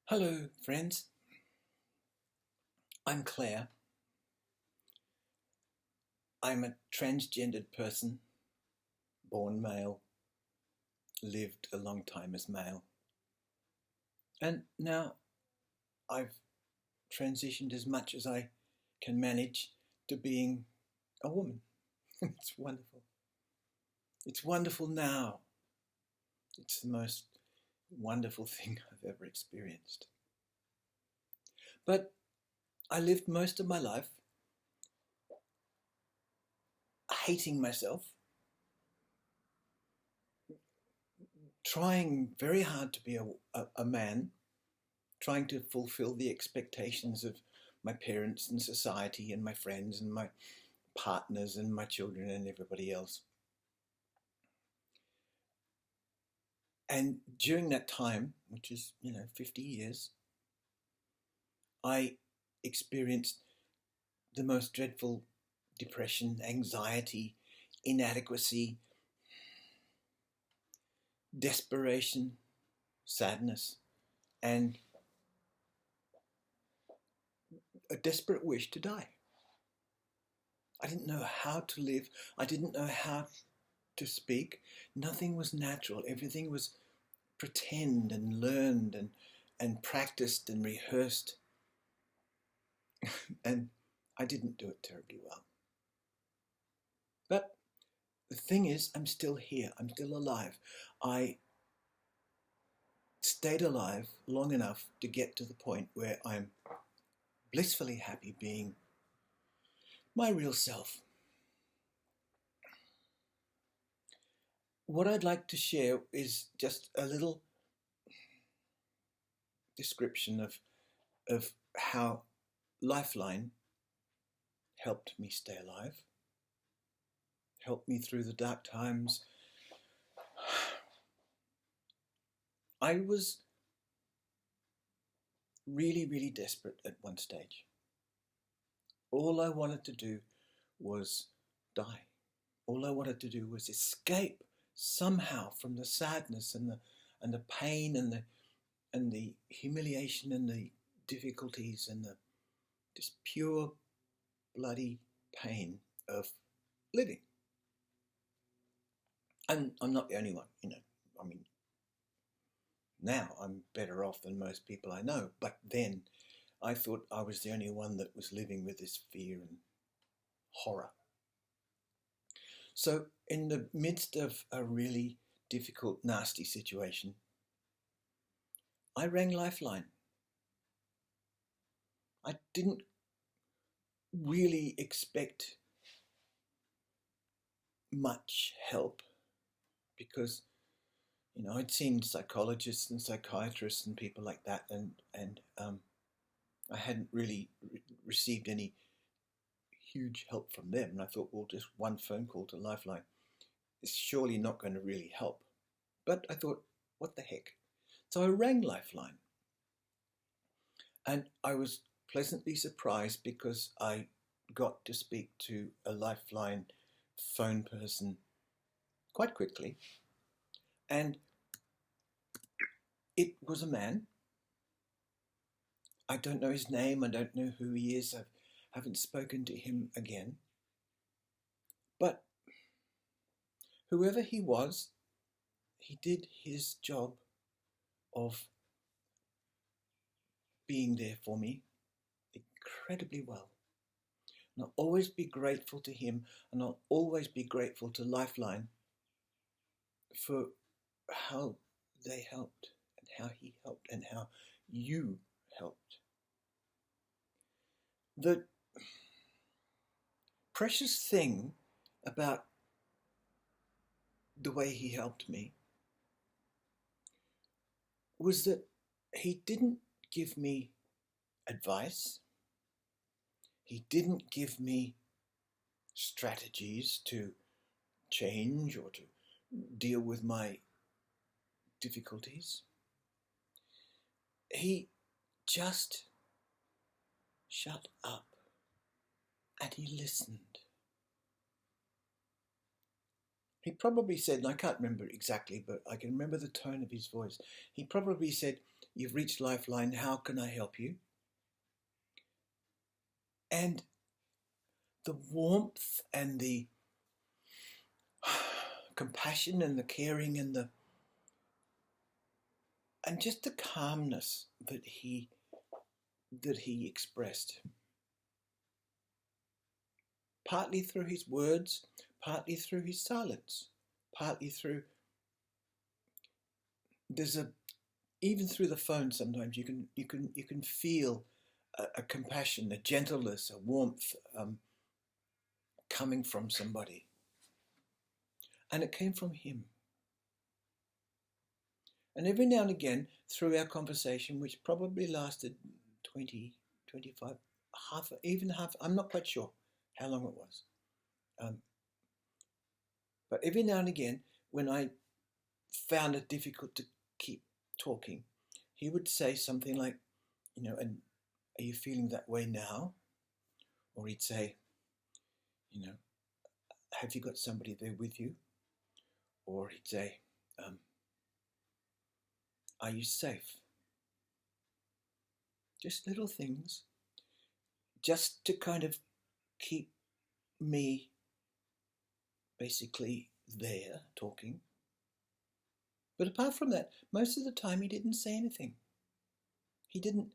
Hello, friends. I'm Claire. I'm a transgendered person, born male, lived a long time as male, and now I've transitioned as much as I can manage to being a woman. It's wonderful. It's wonderful now. It's the most wonderful thing I've ever experienced. But I lived most of my life hating myself, trying very hard to be a man, trying to fulfill the expectations of my parents and society and my friends and my partners and my children and everybody else. And during that time, which is, 50 years, I experienced the most dreadful depression, anxiety, inadequacy, desperation, sadness, and a desperate wish to die. I didn't know how to live. I didn't know how to speak. Nothing was natural. Everything was pretend and learned and practiced and rehearsed. And I didn't do it terribly well. But the thing is, I'm still here. I'm still alive. I stayed alive long enough to get to the point where I'm blissfully happy being my real self. What I'd like to share is just a little description of how Lifeline helped me stay alive, helped me through the dark times. I was really, really desperate at one stage. All I wanted to do was die. All I wanted to do was escape somehow from the sadness and the pain and the humiliation and the difficulties and the just pure bloody pain of living. And I'm not the only one, I mean, now I'm better off than most people I know, but then I thought I was the only one that was living with this fear and horror. So in the midst of a really difficult, nasty situation, I rang Lifeline. I didn't really expect much help because, I'd seen psychologists and psychiatrists and people like that, and I hadn't really received any huge help from them. And I thought, well, just one phone call to Lifeline is surely not going to really help. But I thought, what the heck? So I rang Lifeline. And I was pleasantly surprised because I got to speak to a Lifeline phone person quite quickly. And it was a man. I don't know his name. I don't know who he is. I haven't spoken to him again. But whoever he was, he did his job of being there for me incredibly well. And I'll always be grateful to him, and I'll always be grateful to Lifeline for how they helped and how he helped and how you helped. The precious thing about the way he helped me was that he didn't give me advice. He didn't give me strategies to change or to deal with my difficulties. He just shut up and he listened. He probably said, and I can't remember exactly, but I can remember the tone of his voice. He probably said, You've reached Lifeline. How can I help you? And the warmth and the compassion and the caring and just the calmness that he expressed, partly through his words, partly through his silence, partly through even through the phone. Sometimes you can feel a compassion, a gentleness, a warmth coming from somebody, and it came from him. And every now and again, through our conversation, which probably lasted 20, 25, half, I'm not quite sure how long it was. But every now and again, when I found it difficult to keep talking, he would say something like, and are you feeling that way now? Or he'd say, have you got somebody there with you? Or he'd say, are you safe? Just little things, just to kind of keep me basically there talking. But apart from that, most of the time he didn't say anything. He didn't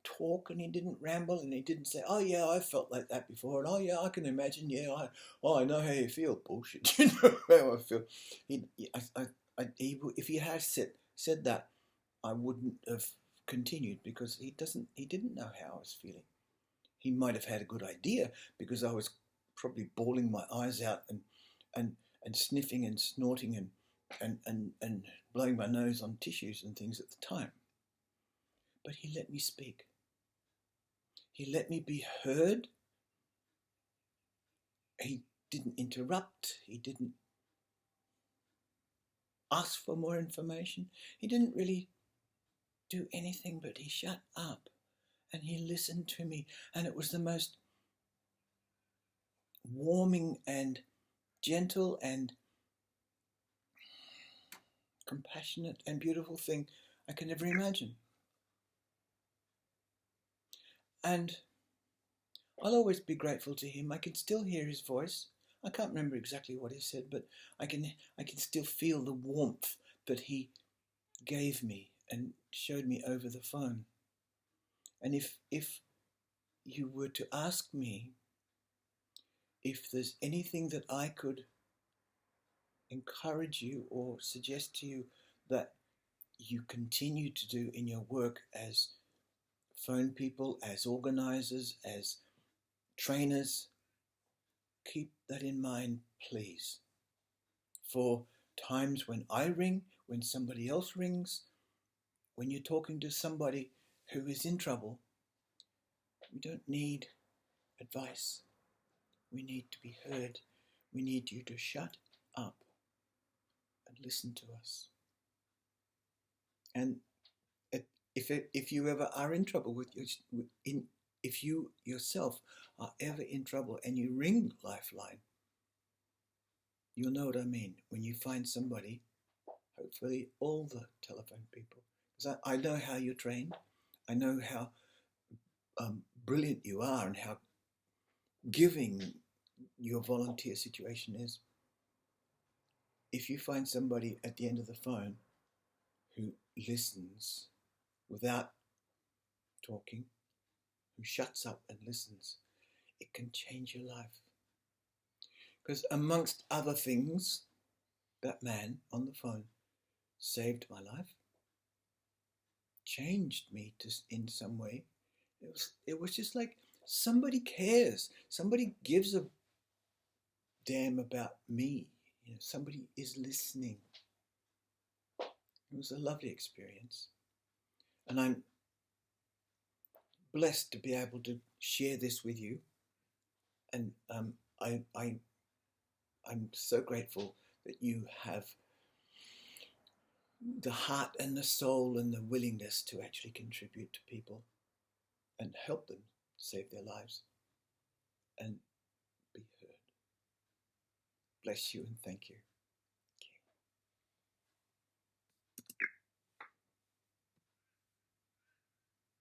talk, and he didn't ramble, and he didn't say, oh yeah, I felt like that before, and oh yeah, I can imagine, yeah, I know how you feel. Bullshit. You know how I feel. If he had said that, I wouldn't have continued, because he didn't know how I was feeling. He might have had a good idea, because I was probably bawling my eyes out and sniffing and snorting and blowing my nose on tissues and things at the time. But he let me speak. He let me be heard. He didn't interrupt. He didn't ask for more information. He didn't really do anything, but he shut up and he listened to me. And it was the most warming and gentle and compassionate and beautiful thing I can ever imagine. And I'll always be grateful to him. I can still hear his voice. I can't remember exactly what he said, but I can still feel the warmth that he gave me and showed me over the phone. And if you were to ask me if there's anything that I could encourage you or suggest to you that you continue to do in your work as phone people, as organizers, as trainers, keep that in mind, please. For times when I ring, when somebody else rings, when you're talking to somebody who is in trouble, we don't need advice. We need to be heard. We need you to shut up and listen to us. And if you ever are in trouble if you yourself are ever in trouble and you ring Lifeline, you'll know what I mean when you find somebody, hopefully all the telephone people. Because I know how you're trained. I know how brilliant you are and how giving your volunteer situation is. If you find somebody at the end of the phone who listens without talking, who shuts up and listens, it can change your life. Because amongst other things, that man on the phone saved my life, changed me in some way. It was just like somebody cares. Somebody gives a damn about me. Somebody is listening. It was a lovely experience. And I'm blessed to be able to share this with you. And I'm so grateful that you have the heart and the soul and the willingness to actually contribute to people and help them save their lives and be heard. Bless you and thank you.